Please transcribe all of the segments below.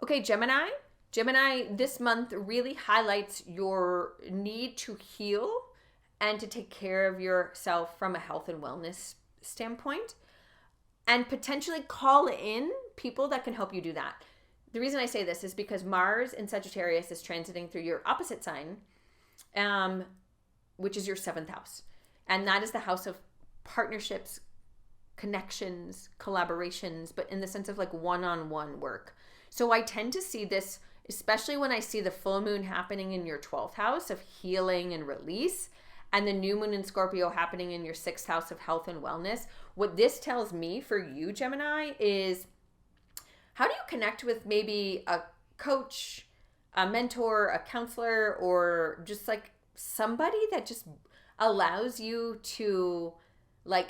Okay, Gemini. Gemini, this month really highlights your need to heal and to take care of yourself from a health and wellness standpoint, and potentially call in people that can help you do that. The reason I say this is because Mars in Sagittarius is transiting through your opposite sign, which is your seventh house. And that is the house of partnerships, connections, collaborations, but in the sense of like one-on-one work. So I tend to see this, especially when I see the full moon happening in your 12th house of healing and release, and the new moon in Scorpio happening in your 6th house of health and wellness. What this tells me for you, Gemini, is how do you connect with maybe a coach, a mentor, a counselor, or just like somebody that just allows you to like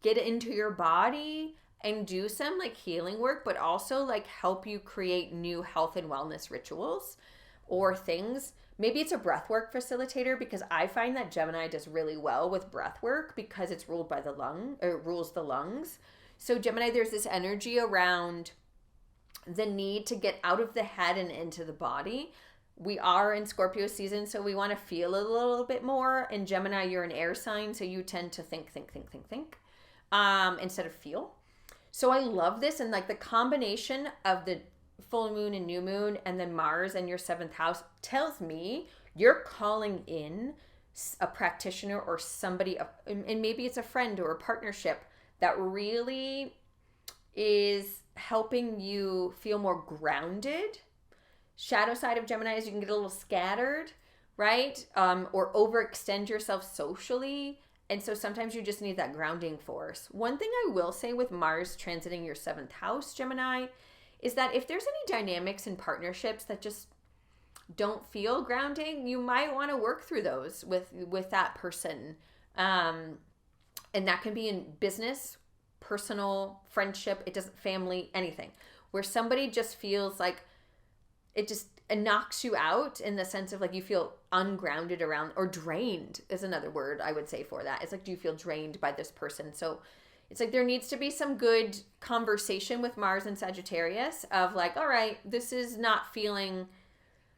get into your body and do some like healing work, but also like help you create new health and wellness rituals or things. Maybe it's a breathwork facilitator, because I find that Gemini does really well with breathwork because it's ruled by the rules the lungs. So Gemini, there's this energy around the need to get out of the head and into the body. We are in Scorpio season, so we want to feel a little bit more. And Gemini, you're an air sign, so you tend to think, instead of feel. So I love this, and like the combination of the full moon and new moon and then Mars and your 7th house tells me you're calling in a practitioner or somebody, and maybe it's a friend or a partnership that really is helping you feel more grounded. Shadow side of Gemini is you can get a little scattered, right? Or overextend yourself socially. And so sometimes you just need that grounding force. One thing I will say with Mars transiting your 7th house, Gemini, is that if there's any dynamics in partnerships that just don't feel grounding, you might want to work through those with that person. And that can be in business, personal, friendship, family, anything. Where somebody just feels like it knocks you out in the sense of like you feel ungrounded around, or drained is another word I would say for that. It's like, do you feel drained by this person? So it's like there needs to be some good conversation with Mars and Sagittarius of like, all right, this is not feeling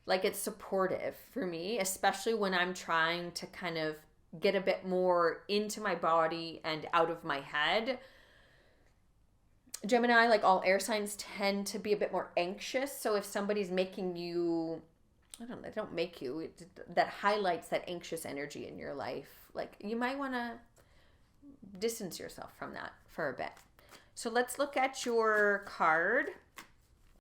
like it's supportive for me, especially when I'm trying to kind of get a bit more into my body and out of my head. Gemini, like all air signs, tend to be a bit more anxious. So if somebody's making you, they don't make you, that highlights that anxious energy in your life, like you might want to distance yourself from that for a bit. So let's look at your card